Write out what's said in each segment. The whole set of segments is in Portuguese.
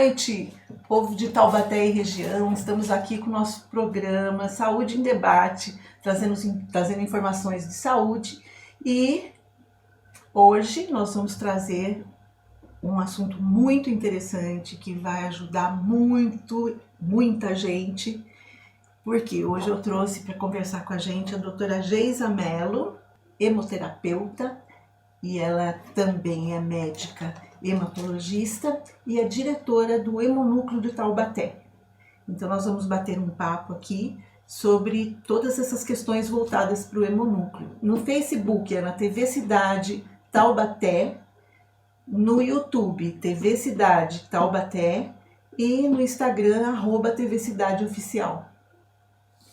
noite, povo de Taubaté e região. Estamos aqui com o nosso programa Saúde em Debate, trazendo informações de saúde. E hoje nós vamos trazer um assunto muito interessante que vai ajudar muita gente, porque hoje eu trouxe para conversar com a gente a doutora Geisa Mello, hemoterapeuta, e ela também é médica hematologista e é diretora do Hemonúcleo de Taubaté. Então nós vamos bater um papo aqui sobre todas essas questões voltadas para o Hemonúcleo. No Facebook é na TV Cidade Taubaté, no YouTube TV Cidade Taubaté e no Instagram @TV Cidade Oficial.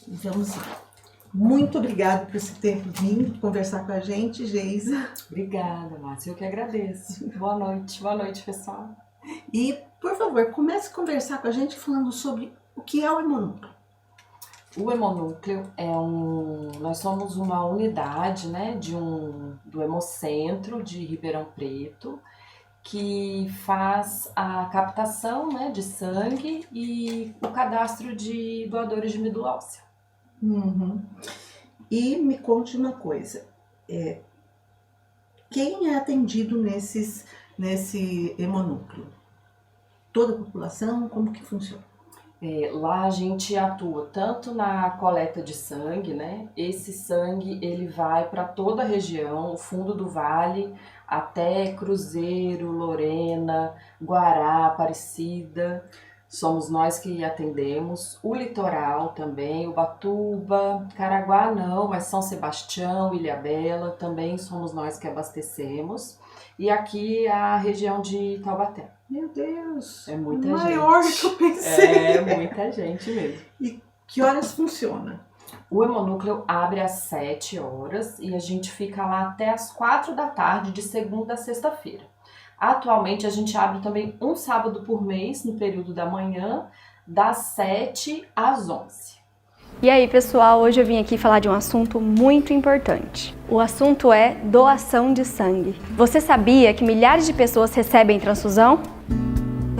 Vamos lá. Muito obrigada por você ter vindo conversar com a gente, Geisa. Obrigada, Márcia. Eu que agradeço. Boa noite, pessoal. E, por favor, comece a conversar com a gente falando sobre o que é o Hemonúcleo. O Hemonúcleo nós somos uma unidade, né, do Hemocentro de Ribeirão Preto, que faz a captação, né, de sangue e o cadastro de doadores de medula óssea. Uhum. E me conte uma coisa, quem é atendido nesse hemonúcleo? Toda a população? Como que funciona? Lá a gente atua tanto na coleta de sangue, né? Esse sangue ele vai para toda a região, o fundo do vale, até Cruzeiro, Lorena, Guará, Aparecida. Somos nós que atendemos. O litoral também, Ubatuba, Caraguá não, mas São Sebastião, Ilhabela, também somos nós que abastecemos. E aqui a região de Taubaté. Meu Deus! É muita gente. Maior do que eu pensei. É muita gente mesmo. E que horas funciona? O Hemonúcleo abre às 7 horas e a gente fica lá até às 4 da tarde, de segunda a sexta-feira. Atualmente a gente abre também um sábado por mês, no período da manhã, das 7 às 11. E aí, pessoal, hoje eu vim aqui falar de um assunto muito importante. O assunto é doação de sangue. Você sabia que milhares de pessoas recebem transfusão?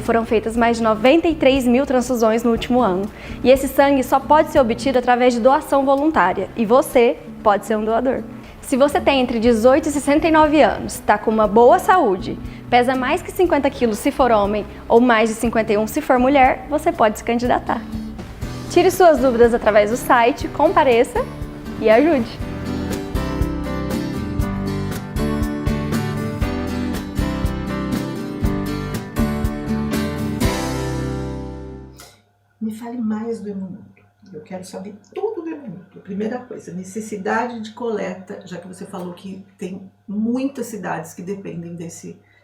Foram feitas mais de 93 mil transfusões no último ano. E esse sangue só pode ser obtido através de doação voluntária. E você pode ser um doador. Se você tem entre 18 e 69 anos, está com uma boa saúde, pesa mais que 50 quilos se for homem ou mais de 51 se for mulher, você pode se candidatar. Tire suas dúvidas através do site, compareça e ajude! Me fale mais do Hemonúcleo. Eu quero saber tudo do Hemonúcleo. Primeira coisa, necessidade de coleta, já que você falou que tem muitas cidades que dependem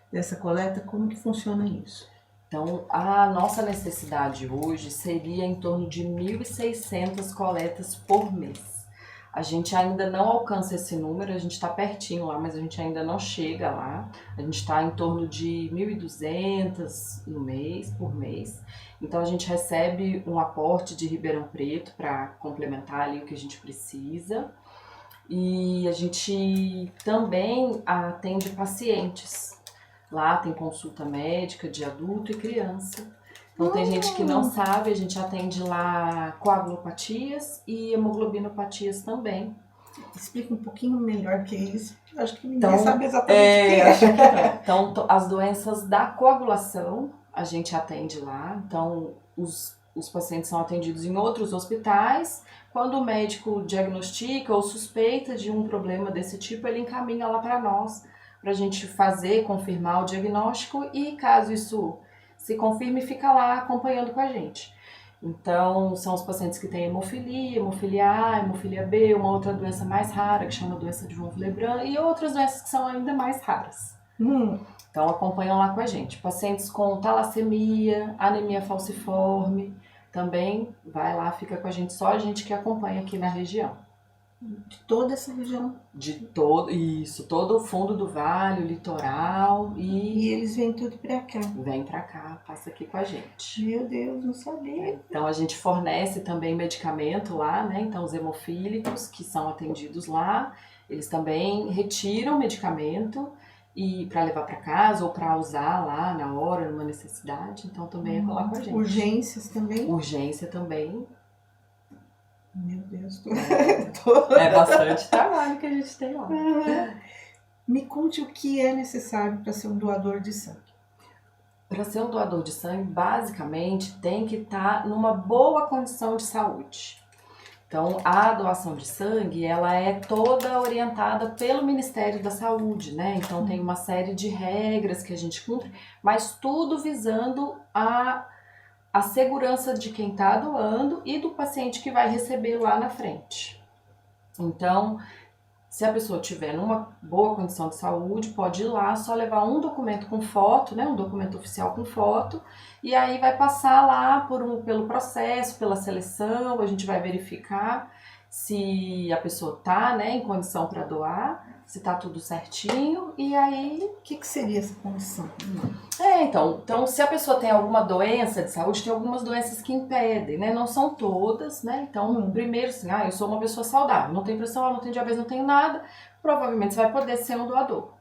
dessa coleta, como que funciona isso? Então, a nossa necessidade hoje seria em torno de 1.600 coletas por mês. A gente ainda não alcança esse número, a gente está pertinho lá, mas a gente ainda não chega lá. A gente está em torno de 1.200 por mês. Então, a gente recebe um aporte de Ribeirão Preto para complementar ali o que a gente precisa. E a gente também atende pacientes. Lá tem consulta médica de adulto e criança. Então tem gente que não sabe, a gente atende lá coagulopatias e hemoglobinopatias também. Explica um pouquinho melhor que isso. Eu acho que ninguém sabe exatamente o que é. Acho que não. Então as doenças da coagulação a gente atende lá. Então os pacientes são atendidos em outros hospitais. Quando o médico diagnostica ou suspeita de um problema desse tipo, ele encaminha lá para nós, para a gente confirmar o diagnóstico e caso isso se confirme, fica lá acompanhando com a gente. Então, são os pacientes que têm hemofilia A, hemofilia B, uma outra doença mais rara, que chama doença de von Willebrand, e outras doenças que são ainda mais raras. Então, acompanham lá com a gente. Pacientes com talassemia, anemia falciforme, também vai lá, fica com a gente, só a gente que acompanha aqui na região. De toda essa região? Todo o fundo do vale, o litoral e eles vêm tudo pra cá? Vem pra cá, passa aqui com a gente. Meu Deus, não sabia. Então a gente fornece também medicamento lá, né? Então os hemofílicos que são atendidos lá, eles também retiram medicamento e para levar para casa ou para usar lá na hora, numa necessidade. Então também é colar com a gente. Urgências também? Urgência também. Meu Deus. É bastante trabalho que a gente tem lá. Me conte o que é necessário para ser um doador de sangue. Para ser um doador de sangue, basicamente, tem que estar numa boa condição de saúde. Então, a doação de sangue, ela é toda orientada pelo Ministério da Saúde, né? Então, tem uma série de regras que a gente cumpre, mas tudo visando a segurança de quem está doando e do paciente que vai receber lá na frente. Então, se a pessoa tiver numa boa condição de saúde, pode ir lá, só levar um documento com foto, né, um documento oficial com foto, e aí vai passar lá pelo processo, pela seleção, a gente vai verificar se a pessoa está, né, em condição para doar, se está tudo certinho, e aí... O que seria essa condição? Então, se a pessoa tem alguma doença de saúde, tem algumas doenças que impedem, né? Não são todas, né? Então, primeiro, assim, eu sou uma pessoa saudável, não tenho pressão, não tenho diabetes, não tenho nada, provavelmente você vai poder ser um doador.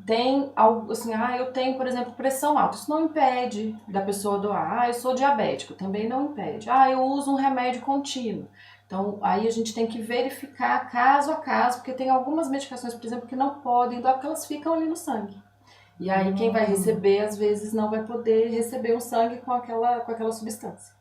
Tem algo assim, eu tenho, por exemplo, pressão alta, isso não impede da pessoa doar. Eu sou diabético, também não impede. Eu uso um remédio contínuo. Então, aí a gente tem que verificar caso a caso, porque tem algumas medicações, por exemplo, que não podem doar, porque elas ficam ali no sangue. E aí quem vai receber, às vezes, não vai poder receber o sangue com aquela substância.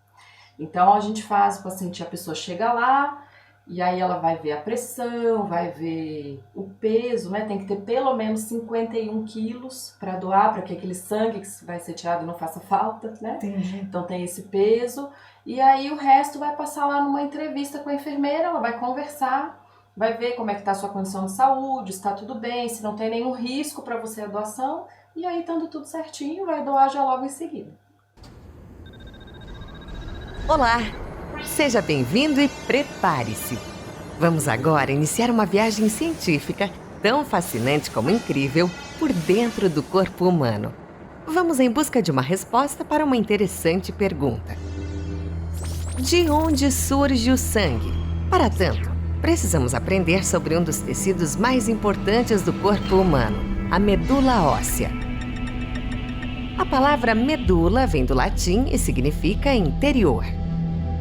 Então, a gente faz o paciente, a pessoa chega lá, e aí ela vai ver a pressão, vai ver o peso, né? Tem que ter pelo menos 51 quilos para doar, para que aquele sangue que vai ser tirado não faça falta, né? Entendi. Então tem esse peso. E aí o resto vai passar lá numa entrevista com a enfermeira, ela vai conversar, vai ver como é que tá a sua condição de saúde, se está tudo bem, se não tem nenhum risco para você a doação. E aí, estando tudo certinho, vai doar já logo em seguida. Olá! Seja bem-vindo e prepare-se! Vamos agora iniciar uma viagem científica tão fascinante como incrível por dentro do corpo humano. Vamos em busca de uma resposta para uma interessante pergunta. De onde surge o sangue? Para tanto, precisamos aprender sobre um dos tecidos mais importantes do corpo humano, a medula óssea. A palavra medula vem do latim e significa interior.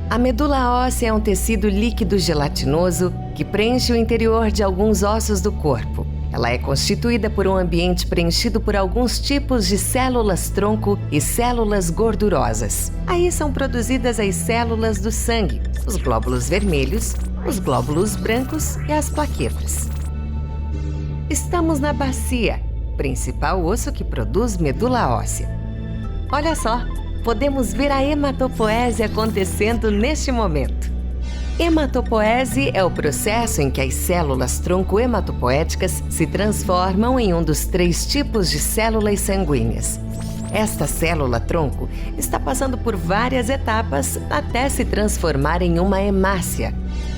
A medula óssea é um tecido líquido gelatinoso que preenche o interior de alguns ossos do corpo. Ela é constituída por um ambiente preenchido por alguns tipos de células-tronco e células gordurosas. Aí são produzidas as células do sangue, os glóbulos vermelhos, os glóbulos brancos e as plaquetas. Estamos na bacia, principal osso que produz medula óssea. Olha só! Podemos ver a hematopoese acontecendo neste momento. Hematopoese é o processo em que as células-tronco hematopoéticas se transformam em um dos 3 tipos de células sanguíneas. Esta célula-tronco está passando por várias etapas até se transformar em uma hemácia.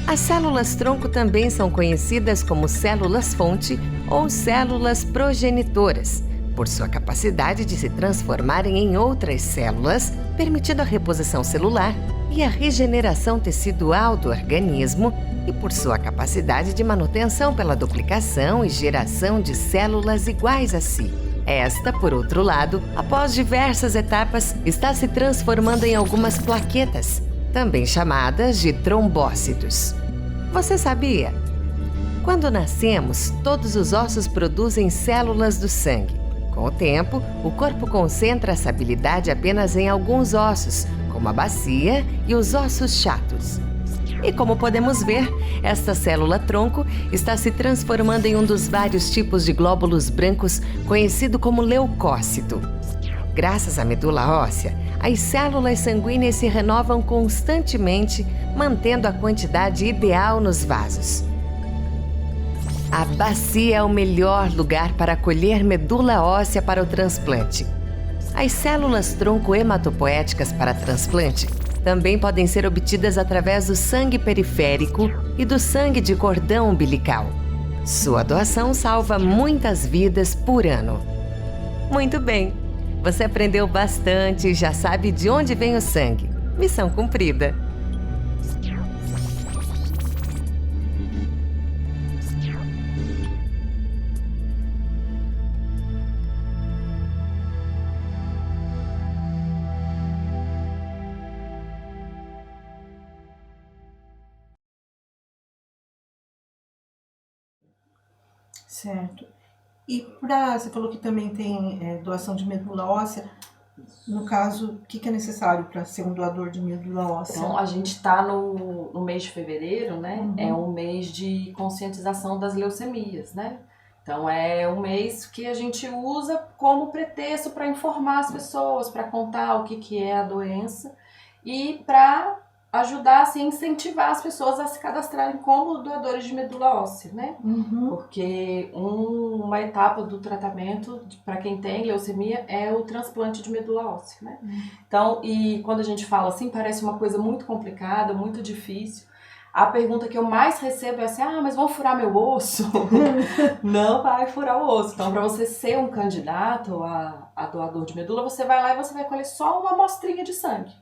As células-tronco também são conhecidas como células-fonte ou células progenitoras, por sua capacidade de se transformarem em outras células, permitindo a reposição celular e a regeneração tecidual do organismo, e por sua capacidade de manutenção pela duplicação e geração de células iguais a si. Esta, por outro lado, após diversas etapas, está se transformando em algumas plaquetas, também chamadas de trombócitos. Você sabia? Quando nascemos, todos os ossos produzem células do sangue. Com o tempo, o corpo concentra essa habilidade apenas em alguns ossos, como a bacia e os ossos chatos. E como podemos ver, esta célula-tronco está se transformando em um dos vários tipos de glóbulos brancos, conhecido como leucócito. Graças à medula óssea, as células sanguíneas se renovam constantemente, mantendo a quantidade ideal nos vasos. A bacia é o melhor lugar para acolher medula óssea para o transplante. As células-tronco hematopoéticas para transplante também podem ser obtidas através do sangue periférico e do sangue de cordão umbilical. Sua doação salva muitas vidas por ano. Muito bem! Você aprendeu bastante e já sabe de onde vem o sangue. Missão cumprida! Certo. E você falou que também tem doação de medula óssea. No caso, o que é necessário para ser um doador de medula óssea? Então, a gente está no mês de fevereiro, né? Uhum. É um mês de conscientização das leucemias, né? Então, é um mês que a gente usa como pretexto para informar as pessoas, para contar o que é a doença e para ajudar, assim, incentivar as pessoas a se cadastrarem como doadores de medula óssea, né? Uhum. Porque uma etapa do tratamento para quem tem leucemia é o transplante de medula óssea, né? Então, e quando a gente fala assim, parece uma coisa muito complicada, muito difícil. A pergunta que eu mais recebo é assim, mas vão furar meu osso? Não vai furar o osso. Então, para você ser um candidato a doador de medula, você vai lá e você vai colher só uma amostrinha de sangue.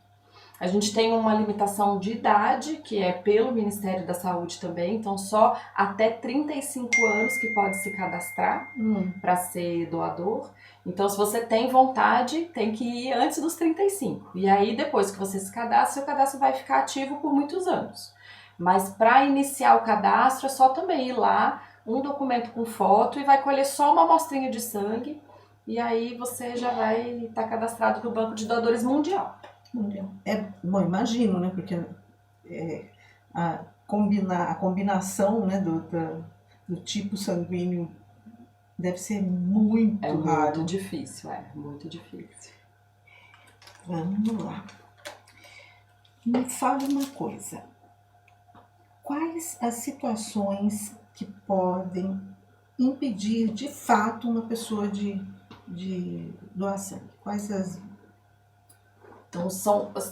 A gente tem uma limitação de idade, que é pelo Ministério da Saúde também, então só até 35 anos que pode se cadastrar para ser doador. Então, se você tem vontade, tem que ir antes dos 35. E aí, depois que você se cadastra, seu cadastro vai ficar ativo por muitos anos. Mas para iniciar o cadastro, é só também ir lá, um documento com foto e vai colher só uma amostrinha de sangue. E aí você já vai estar cadastrado no Banco de Doadores Mundial. Bom, imagino, né? Porque a combinação, né, do tipo sanguíneo deve ser muito raro. Muito difícil, muito difícil. Vamos lá. Me fale uma coisa. Quais as situações que podem impedir, de fato, uma pessoa de doar sangue? Quais as... Então,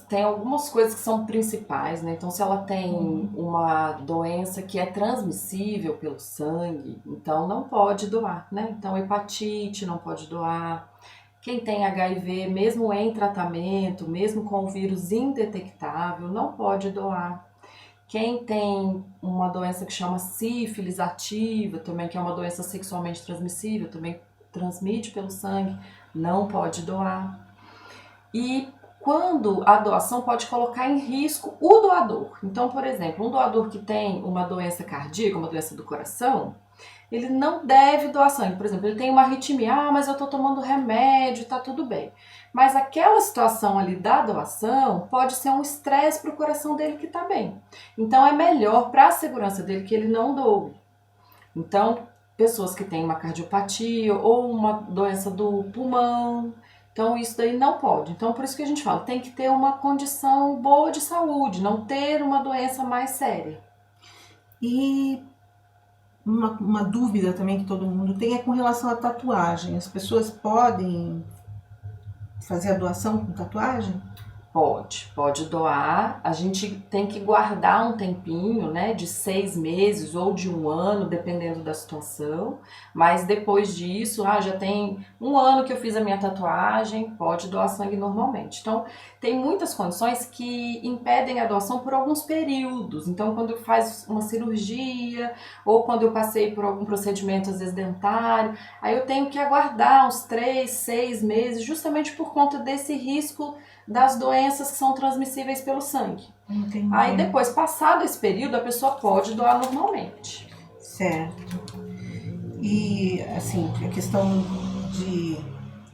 tem algumas coisas que são principais, né? Então, se ela tem uma doença que é transmissível pelo sangue, então não pode doar, né? Então, hepatite não pode doar. Quem tem HIV, mesmo em tratamento, mesmo com o vírus indetectável, não pode doar. Quem tem uma doença que chama sífilis ativa, também, que é uma doença sexualmente transmissível, também transmite pelo sangue, não pode doar. E quando a doação pode colocar em risco o doador. Então, por exemplo, um doador que tem uma doença cardíaca, uma doença do coração, ele não deve doar sangue. Por exemplo, ele tem uma arritmia, mas eu estou tomando remédio, tá tudo bem. Mas aquela situação ali da doação pode ser um estresse para o coração dele que está bem. Então, é melhor para a segurança dele que ele não doe. Então, pessoas que têm uma cardiopatia ou uma doença do pulmão, então isso daí não pode. Então por isso que a gente fala, tem que ter uma condição boa de saúde, não ter uma doença mais séria. E uma dúvida também que todo mundo tem é com relação à tatuagem. As pessoas podem fazer a doação com tatuagem? Pode doar. A gente tem que guardar um tempinho, né, de 6 meses ou de 1 ano, dependendo da situação. Mas depois disso, já tem 1 ano que eu fiz a minha tatuagem, pode doar sangue normalmente. Então, tem muitas condições que impedem a doação por alguns períodos. Então, quando faz uma cirurgia ou quando eu passei por algum procedimento, às vezes dentário, aí eu tenho que aguardar uns 3, 6 meses, justamente por conta desse risco das doenças que são transmissíveis pelo sangue. Entendi. Aí depois, passado esse período, a pessoa pode doar normalmente. Certo. E, assim, a questão de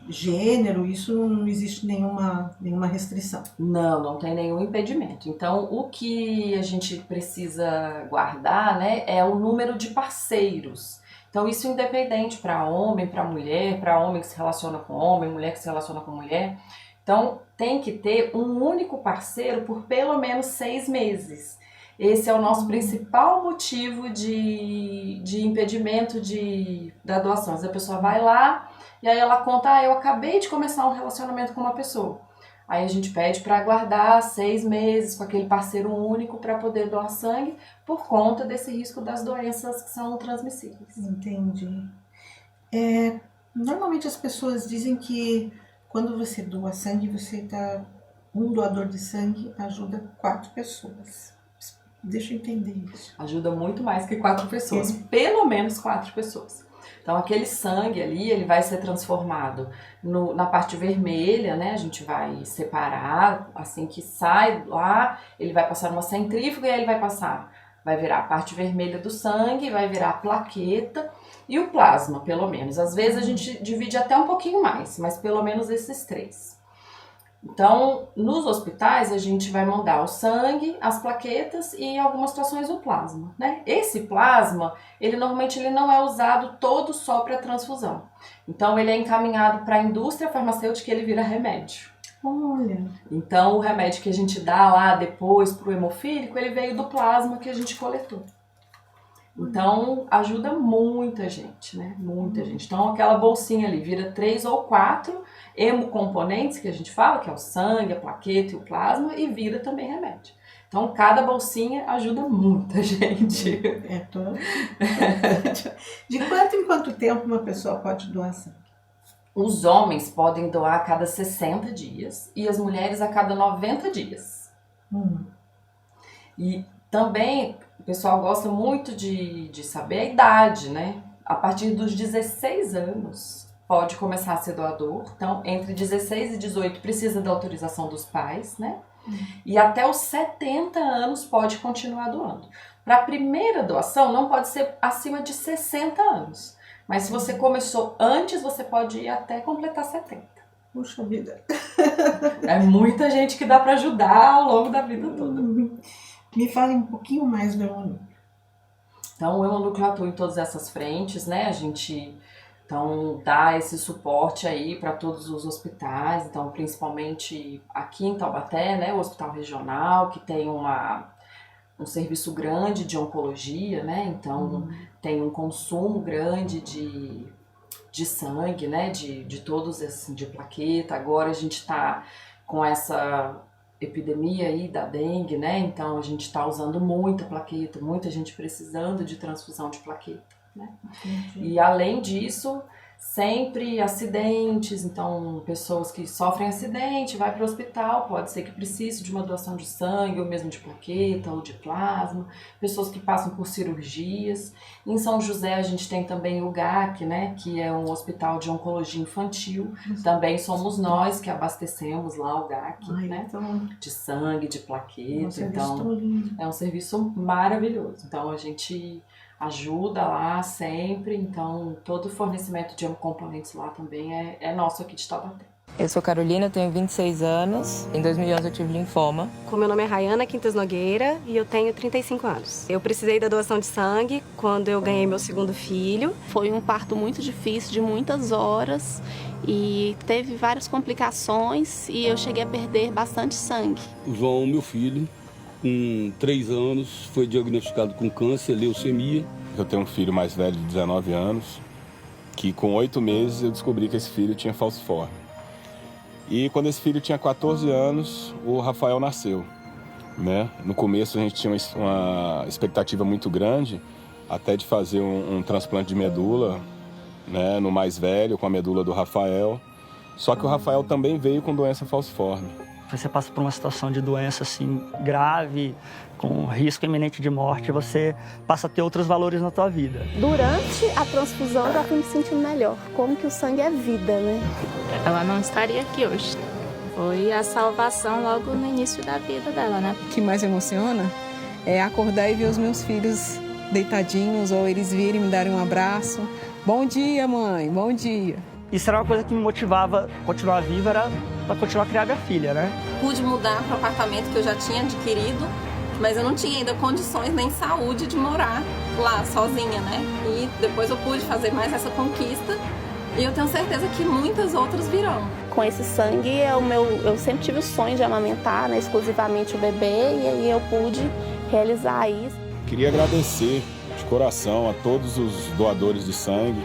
gênero, isso não existe nenhuma restrição? Não tem nenhum impedimento. Então, o que a gente precisa guardar, né, é o número de parceiros. Então, isso independente para homem, para homem que se relaciona com homem, mulher que se relaciona com mulher. Então, tem que ter um único parceiro por pelo menos 6 meses. Esse é o nosso principal motivo de impedimento da doação. A pessoa vai lá e aí ela conta, eu acabei de começar um relacionamento com uma pessoa. Aí a gente pede para aguardar 6 meses com aquele parceiro único para poder doar sangue por conta desse risco das doenças que são transmissíveis. Entendi. Normalmente as pessoas dizem que quando você doa sangue, um doador de sangue ajuda 4 pessoas. Deixa eu entender isso. Ajuda muito mais que 4 pessoas, pelo menos 4 pessoas. Então aquele sangue ali, ele vai ser transformado na parte vermelha, né? A gente vai separar, assim que sai lá, ele vai passar numa centrífuga e aí ele vai passar Vai virar a parte vermelha do sangue, vai virar a plaqueta e o plasma, pelo menos. Às vezes a gente divide até um pouquinho mais, mas pelo menos esses 3. Então, nos hospitais a gente vai mandar o sangue, as plaquetas e em algumas situações o plasma, né? Esse plasma, normalmente não é usado todo só para transfusão. Então, ele é encaminhado para a indústria farmacêutica e ele vira remédio. Olha. Então, o remédio que a gente dá lá depois pro hemofílico, ele veio do plasma que a gente coletou. Então, ajuda muita gente, né? Muita gente. Então, aquela bolsinha ali vira 3 ou 4 hemocomponentes, que a gente fala, que é o sangue, a plaqueta e o plasma, e vira também remédio. Então, cada bolsinha ajuda muita gente. De quanto em quanto tempo uma pessoa pode doar sangue? Os homens podem doar a cada 60 dias e as mulheres a cada 90 dias. E também o pessoal gosta muito de saber a idade, né? A partir dos 16 anos pode começar a ser doador. Então, entre 16 e 18 precisa da autorização dos pais, né? E até os 70 anos pode continuar doando. Para a primeira doação, não pode ser acima de 60 anos. Mas se você começou antes, você pode ir até completar 70. Puxa vida. É muita gente que dá para ajudar ao longo da vida toda. Me fale um pouquinho mais do hemonúcleo. Então, o hemonúcleo atua em todas essas frentes, né? A gente então dá esse suporte aí para todos os hospitais, então principalmente aqui em Taubaté, né? O Hospital Regional, que tem um serviço grande de oncologia, né? Então tem um consumo grande de sangue, né? De todos esses, de plaqueta. Agora a gente está com essa epidemia aí da dengue, né? Então a gente está usando muita plaqueta, muita gente precisando de transfusão de plaqueta, né? E além disso, sempre acidentes, então pessoas que sofrem acidente, vai para o hospital, pode ser que precise de uma doação de sangue, ou mesmo de plaqueta, ou de plasma, pessoas que passam por cirurgias. Em São José a gente tem também o GAC, né, que é um hospital de oncologia infantil, também somos nós que abastecemos lá o GAC, né, de sangue, de plaqueta, então é um serviço maravilhoso, então a gente ajuda lá sempre, então todo o fornecimento de componentes lá também é nosso aqui de Taubaté. Eu sou Carolina, eu tenho 26 anos, em 2011 eu tive linfoma. Meu nome é Rayana Quintas Nogueira e eu tenho 35 anos. Eu precisei da doação de sangue quando eu ganhei meu segundo filho. Foi um parto muito difícil, de muitas horas, e teve várias complicações e eu cheguei a perder bastante sangue. O João, meu filho, com 3 anos, foi diagnosticado com câncer, leucemia. Eu tenho um filho mais velho de 19 anos, que com 8 meses eu descobri que esse filho tinha falciforme. E quando esse filho tinha 14 anos, o Rafael nasceu, né? No começo a gente tinha uma expectativa muito grande, até de fazer um transplante de medula, né? No mais velho, com a medula do Rafael. Só que o Rafael também veio com doença falciforme. Você passa por uma situação de doença assim grave, com risco iminente de morte, você passa a ter outros valores na tua vida. Durante a transfusão, eu fui me sentindo melhor. Como que o sangue é vida, né? Ela não estaria aqui hoje. Foi a salvação logo no início da vida dela, né? O que mais emociona é acordar e ver os meus filhos deitadinhos, ou eles virem me darem um abraço. Bom dia, mãe, bom dia. Isso era uma coisa que me motivava a continuar viva, era para continuar a criar minha filha, né? Pude mudar para o apartamento que eu já tinha adquirido, mas eu não tinha ainda condições nem saúde de morar lá sozinha, né? E depois eu pude fazer mais essa conquista e eu tenho certeza que muitas outras virão. Com esse sangue, eu sempre tive o sonho de amamentar, né, exclusivamente o bebê, e aí eu pude realizar isso. Queria agradecer de coração a todos os doadores de sangue,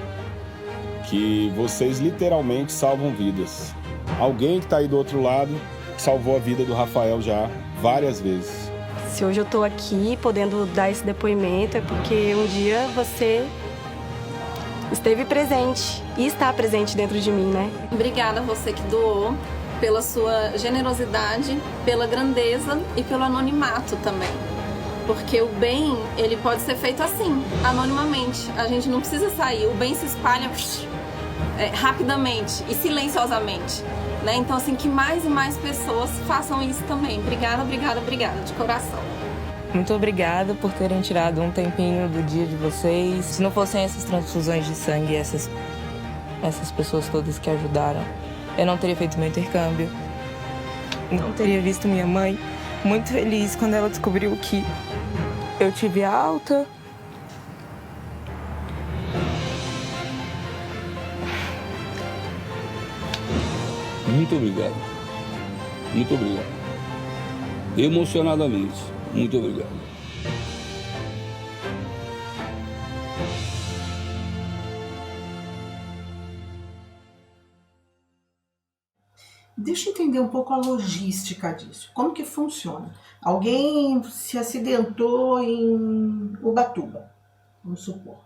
que vocês literalmente salvam vidas. Alguém que está aí do outro lado salvou a vida do Rafael já várias vezes. Se hoje eu estou aqui podendo dar esse depoimento é porque um dia você esteve presente e está presente dentro de mim, né? Obrigada a você que doou, pela sua generosidade, pela grandeza e pelo anonimato também. Porque o bem, ele pode ser feito assim, anonimamente. A gente não precisa sair, o bem se espalha rapidamente e silenciosamente, né? Então, assim, que mais e mais pessoas façam isso também. Obrigada, obrigada, obrigada, de coração. Muito obrigada por terem tirado um tempinho do dia de vocês. Se não fossem essas transfusões de sangue, essas pessoas todas que ajudaram, eu não teria feito meu intercâmbio. Não teria visto minha mãe muito feliz quando ela descobriu que eu tive alta. Muito obrigado. Muito obrigado. Emocionadamente, muito obrigado. Deixa eu entender um pouco a logística disso. Como que funciona? Alguém se acidentou em Ubatuba, vamos supor.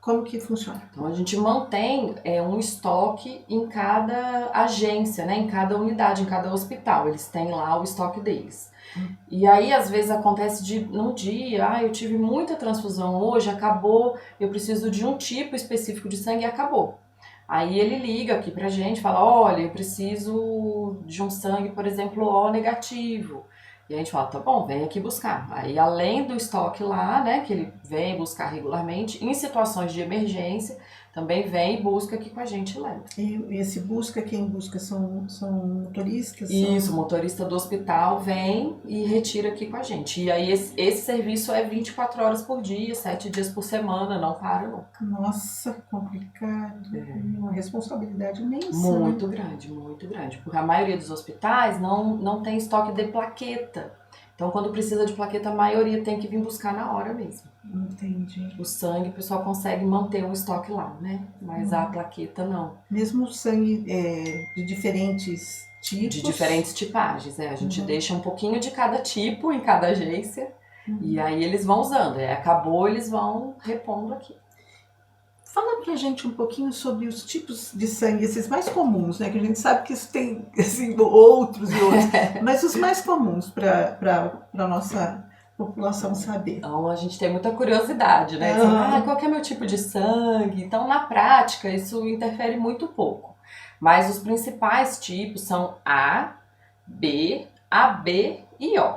Como que funciona? Então, a gente mantém um estoque em cada agência, né? Em cada unidade, em cada hospital. Eles têm lá o estoque deles. E aí, às vezes, acontece num dia, eu tive muita transfusão hoje, acabou, eu preciso de um tipo específico de sangue e acabou. Aí ele liga aqui pra gente, fala, olha, eu preciso de um sangue, por exemplo, O negativo. E a gente fala, tá bom, vem aqui buscar. Aí, além do estoque lá, né, que ele vem buscar regularmente, em situações de emergência, também vem e busca aqui com a gente e leva. E esse busca, quem busca são motoristas? Isso, o motorista do hospital vem e retira aqui com a gente. E aí esse serviço é 24 horas por dia, 7 dias por semana, não para nunca. Nossa, complicado. Uma responsabilidade imensa. Muito grande, muito grande. Porque a maioria dos hospitais não tem estoque de plaqueta. Então, quando precisa de plaqueta, a maioria tem que vir buscar na hora mesmo. Entendi. O sangue, o pessoal consegue manter o estoque lá, né? Mas a plaqueta, não. Mesmo o sangue de diferentes tipos? De diferentes tipagens, A gente deixa um pouquinho de cada tipo em cada agência. E aí eles vão usando. Acabou, eles vão repondo aqui. Fala pra gente um pouquinho sobre os tipos de sangue, esses mais comuns, né? Que a gente sabe que isso tem assim, outros e outros, mas os mais comuns para a nossa população saber. Então, a gente tem muita curiosidade, né? Qual que é meu tipo de sangue? Então, na prática, isso interfere muito pouco. Mas os principais tipos são A, B, AB e O.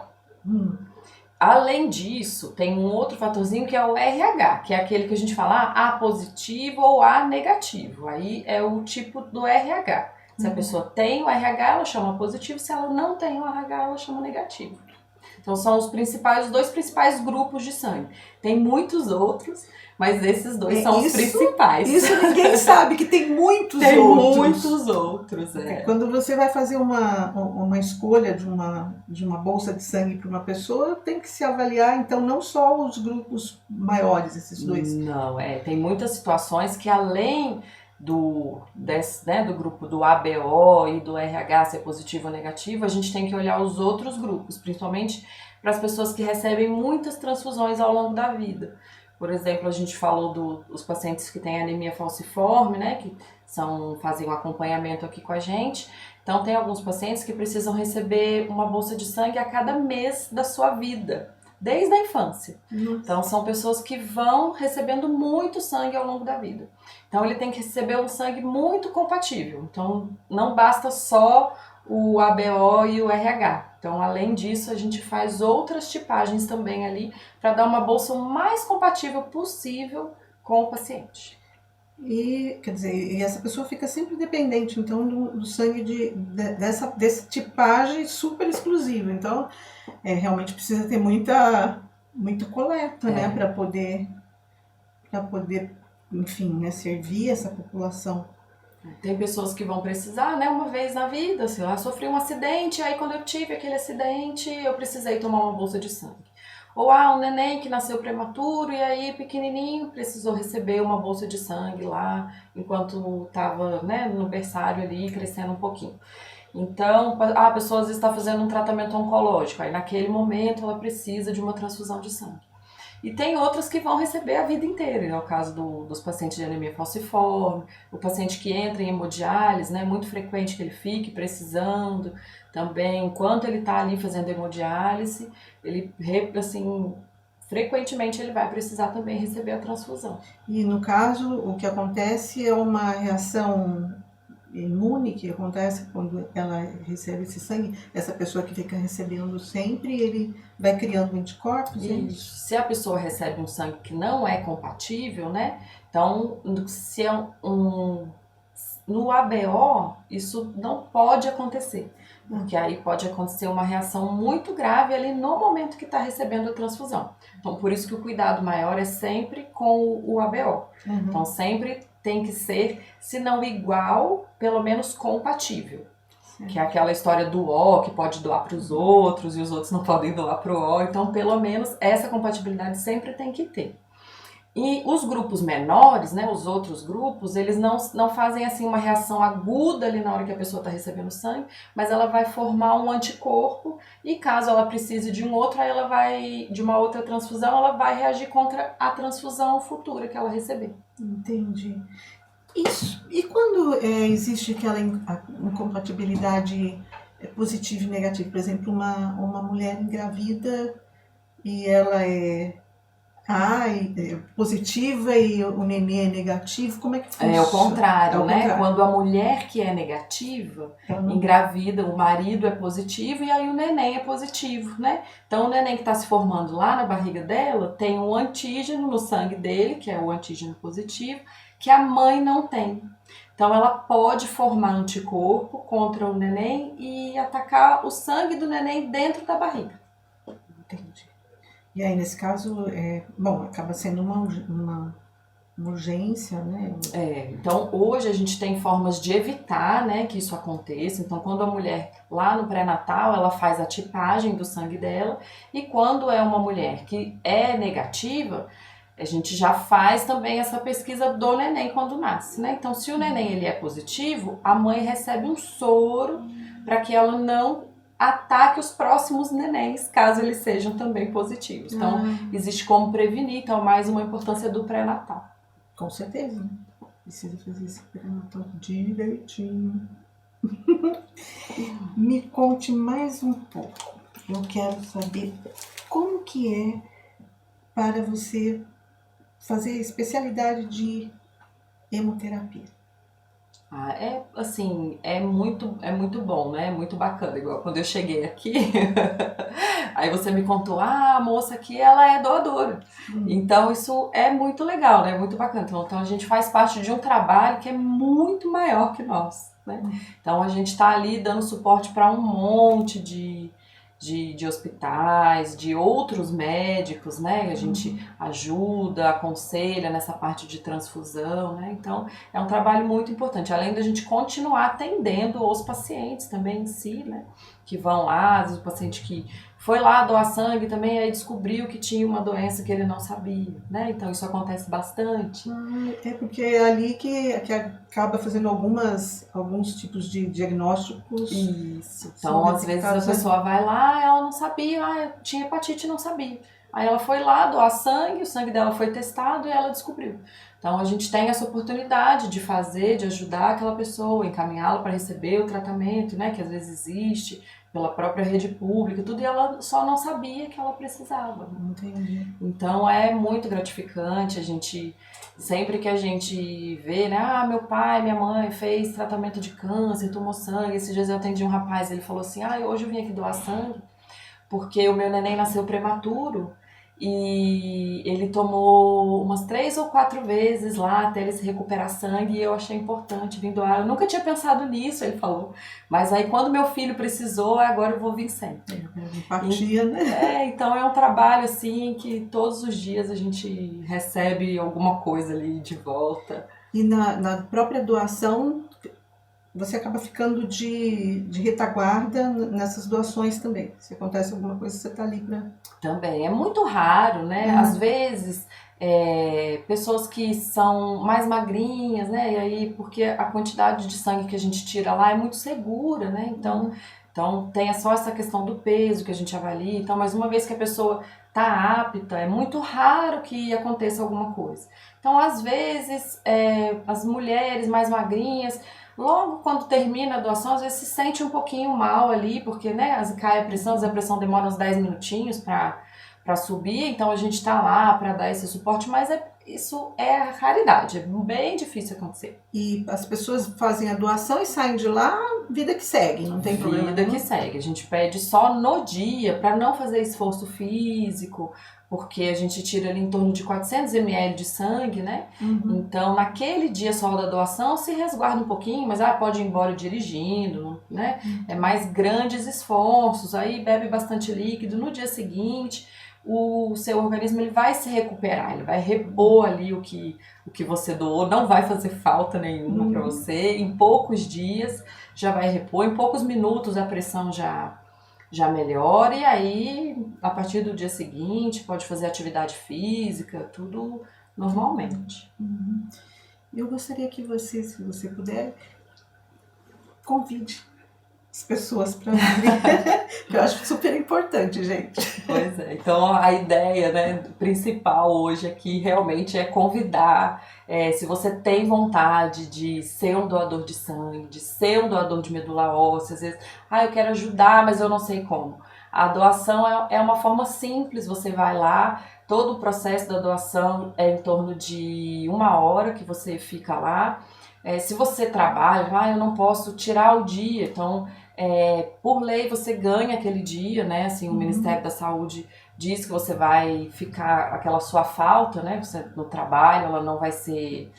Além disso, tem um outro fatorzinho que é o RH, que é aquele que a gente fala A positivo ou A negativo. Aí é o tipo do RH. Se a pessoa tem o RH, ela chama positivo. Se ela não tem o RH, ela chama negativo. Então são os dois principais grupos de sangue. Tem muitos outros, mas esses dois são os principais. Isso ninguém sabe, que tem muitos outros. Tem muitos outros, Quando você vai fazer uma escolha de uma bolsa de sangue para uma pessoa, tem que se avaliar, então, não só os grupos maiores, esses dois. Não, tem muitas situações que além do grupo do ABO e do RH ser positivo ou negativo, a gente tem que olhar os outros grupos, principalmente para as pessoas que recebem muitas transfusões ao longo da vida. Por exemplo, a gente falou dos pacientes que têm anemia falciforme, né, que fazem um acompanhamento aqui com a gente. Então, tem alguns pacientes que precisam receber uma bolsa de sangue a cada mês da sua vida, desde a infância. Então, são pessoas que vão recebendo muito sangue ao longo da vida. Então, ele tem que receber um sangue muito compatível. Então, não basta só o ABO e o RH. Então, além disso, a gente faz outras tipagens também ali para dar uma bolsa o mais compatível possível com o paciente. E, quer dizer, essa pessoa fica sempre dependente, então, do sangue dessa tipagem super exclusiva. Então, realmente precisa ter muita coleta, né, para poder, enfim, né, servir essa população. Tem pessoas que vão precisar, né, uma vez na vida, assim, eu sofri um acidente, aí quando eu tive aquele acidente, eu precisei tomar uma bolsa de sangue. Ou um neném que nasceu prematuro e aí pequenininho precisou receber uma bolsa de sangue lá, enquanto estava, né, no berçário ali, crescendo um pouquinho. Então, a pessoa às vezes está fazendo um tratamento oncológico, aí naquele momento ela precisa de uma transfusão de sangue. E tem outras que vão receber a vida inteira, é o caso dos pacientes de anemia falciforme, o paciente que entra em hemodiálise, né, é muito frequente que ele fique precisando, também enquanto ele está ali fazendo hemodiálise, ele, assim, frequentemente ele vai precisar também receber a transfusão. E no caso, o que acontece é uma reação imune que acontece quando ela recebe esse sangue, essa pessoa que fica recebendo sempre, ele vai criando anticorpos? Isso. Se a pessoa recebe um sangue que não é compatível, né? Então, se é no ABO, isso não pode acontecer. Porque aí pode acontecer uma reação muito grave ali no momento que está recebendo a transfusão. Então, por isso que o cuidado maior é sempre com o ABO. Então, sempre tem que ser, se não igual, pelo menos compatível. Que é aquela história do O, que pode doar para os outros e os outros não podem doar para o O. Então, pelo menos, essa compatibilidade sempre tem que ter. E os grupos menores, né, os outros grupos, eles não fazem assim uma reação aguda ali na hora que a pessoa está recebendo sangue, mas ela vai formar um anticorpo e caso ela precise de um outro, aí ela vai, de uma outra transfusão, ela vai reagir contra a transfusão futura que ela receber. Entendi. Isso. E quando existe aquela incompatibilidade positiva e negativa, por exemplo, uma mulher engravida e ela é positiva e o nenê é negativo, como é que funciona? É o contrário, né? Contrário. Quando a mulher que é negativa engravida, o marido é positivo e aí o neném é positivo, né? Então o neném que está se formando lá na barriga dela tem um antígeno no sangue dele, que é o antígeno positivo, que a mãe não tem. Então ela pode formar anticorpo contra o neném e atacar o sangue do neném dentro da barriga. Entendi. E aí, nesse caso, acaba sendo uma urgência, né? Então hoje a gente tem formas de evitar, né, que isso aconteça. Então quando a mulher lá no pré-natal, ela faz a tipagem do sangue dela e quando é uma mulher que é negativa, a gente já faz também essa pesquisa do neném quando nasce, né? Então se o neném ele é positivo, a mãe recebe um soro para que ela não ataque os próximos nenéns, caso eles sejam também positivos. Então, existe como prevenir, então, mais uma importância do pré-natal. Com certeza, né? Precisa fazer esse pré-natal direitinho. Me conte mais um pouco. Eu quero saber como que é para você fazer a especialidade de hemoterapia. É muito bom, né? É muito bacana. Igual quando eu cheguei aqui, aí você me contou, a moça aqui, ela é doadora. Então, isso é muito legal, né? Muito bacana. Então, a gente faz parte de um trabalho que é muito maior que nós, né? Então, a gente está ali dando suporte para um monte de hospitais, de outros médicos, né? A gente ajuda, aconselha nessa parte de transfusão, né? Então, é um trabalho muito importante. Além da gente continuar atendendo os pacientes também em si, né? Que vão lá, às vezes o paciente que foi lá doar sangue também, aí descobriu que tinha uma doença que ele não sabia, né? Então, isso acontece bastante. É porque é ali que acaba fazendo alguns tipos de diagnósticos. Isso. Então, às vezes a pessoa vai lá, ela não sabia, tinha hepatite e não sabia. Aí ela foi lá doar sangue, o sangue dela foi testado e ela descobriu. Então, a gente tem essa oportunidade de de ajudar aquela pessoa, encaminhá-la para receber o tratamento, né? Que às vezes existe pela própria rede pública, tudo, e ela só não sabia que ela precisava. Entendi. Então é muito gratificante, sempre que a gente vê, né, meu pai, minha mãe fez tratamento de câncer, tomou sangue, esses dias eu atendi um rapaz, ele falou assim, hoje eu vim aqui doar sangue, porque o meu neném nasceu prematuro, e ele tomou umas 3 ou 4 vezes lá até ele se recuperar sangue e eu achei importante vir doar. Eu nunca tinha pensado nisso, ele falou. Mas aí quando meu filho precisou, agora eu vou vir sempre. Empatia, né? Então é um trabalho assim que todos os dias a gente recebe alguma coisa ali de volta. E na própria doação, você acaba ficando de retaguarda nessas doações também. Se acontece alguma coisa, você está ali para... Também, é muito raro, né? Às vezes, pessoas que são mais magrinhas, né? E aí, porque a quantidade de sangue que a gente tira lá é muito segura, né? Então tem só essa questão do peso que a gente avalia. Então, mas uma vez que a pessoa está apta, é muito raro que aconteça alguma coisa. Então, às vezes, as mulheres mais magrinhas... Logo quando termina a doação, às vezes se sente um pouquinho mal ali, porque né, cai a pressão, às vezes a pressão demora uns 10 minutinhos para subir, então a gente está lá para dar esse suporte, mas isso é a raridade, é bem difícil acontecer. E as pessoas fazem a doação e saem de lá, vida que segue, não tem problema Vida que segue. A gente pede só no dia, para não fazer esforço físico, porque a gente tira ali em torno de 400 ml de sangue, né? Então, naquele dia só da doação, se resguarda um pouquinho, mas pode ir embora dirigindo, né? É mais grandes esforços, aí bebe bastante líquido. No dia seguinte, o seu organismo ele vai se recuperar, ele vai repor ali o que você doou, não vai fazer falta nenhuma para você. Em poucos dias já vai repor, em poucos minutos a pressão já melhora, e aí a partir do dia seguinte pode fazer atividade física, tudo normalmente. Eu gostaria que você, se você puder, convide as pessoas para vir, que eu acho super importante, gente. Pois é, então a ideia, né, principal hoje aqui realmente é convidar, se você tem vontade de ser um doador de sangue, de ser um doador de medula óssea, às vezes, eu quero ajudar, mas eu não sei como. A doação é uma forma simples, você vai lá, todo o processo da doação é em torno de 1 hora que você fica lá. Se você trabalha, eu não posso tirar o dia, então, por lei você ganha aquele dia, né? Assim, o Ministério da Saúde diz que você vai ficar, aquela sua falta, né? Você, no trabalho, ela não vai ser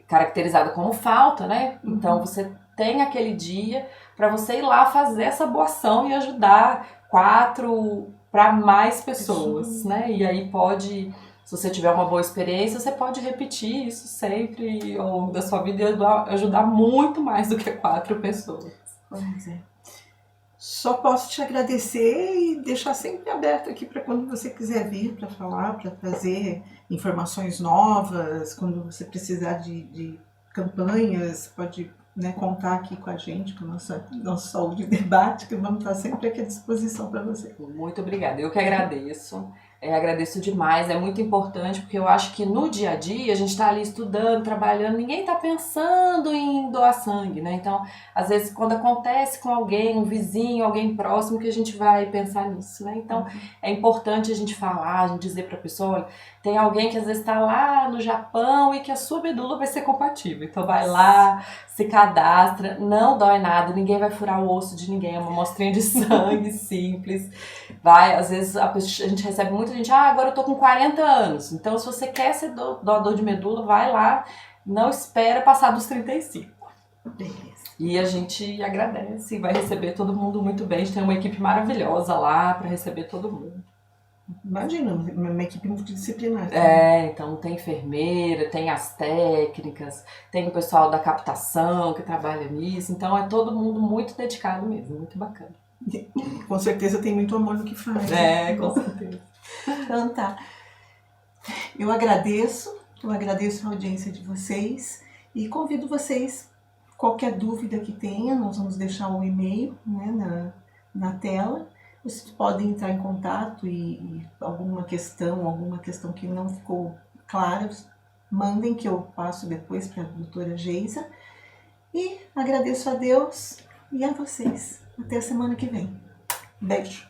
caracterizada como falta, né? Então, você tem aquele dia para você ir lá fazer essa boa ação e ajudar 4 para mais pessoas, né? E aí pode... Se você tiver uma boa experiência, você pode repetir isso sempre ao longo da sua vida e ajudar muito mais do que 4 pessoas. Pois é. Só posso te agradecer e deixar sempre aberto aqui para quando você quiser vir para falar, para trazer informações novas, quando você precisar de campanhas, pode, né, contar aqui com a gente, com o nosso Saúde em Debate, que vamos estar sempre aqui à disposição para você. Muito obrigada, eu que agradeço. Agradeço demais, é muito importante, porque eu acho que no dia a dia a gente está ali estudando, trabalhando, ninguém está pensando em doar sangue, né? Então, às vezes, quando acontece com alguém, um vizinho, alguém próximo, que a gente vai pensar nisso, né? Então, é importante a gente falar, a gente dizer para a pessoa, olha, tem alguém que às vezes está lá no Japão e que a sua medula vai ser compatível. Então, vai lá, se cadastra, não dói nada, ninguém vai furar o osso de ninguém, é uma amostrinha de sangue simples. Vai, às vezes, a gente recebe muita gente, agora eu tô com 40 anos, então se você quer ser doador de medula, vai lá, não espera passar dos 35. Beleza. E a gente agradece e vai receber todo mundo muito bem, a gente tem uma equipe maravilhosa lá para receber todo mundo. Imagina, uma equipe multidisciplinar. Então tem enfermeira, tem as técnicas, tem o pessoal da captação que trabalha nisso, então é todo mundo muito dedicado mesmo, muito bacana. Com certeza tem muito amor no que faz. Com certeza. Então tá. Eu agradeço a audiência de vocês e convido vocês, qualquer dúvida que tenha, nós vamos deixar um e-mail, né, na tela. Vocês podem entrar em contato e alguma questão que não ficou clara, mandem que eu passo depois para a doutora Geisa. E agradeço a Deus e a vocês. Até a semana que vem. Beijo.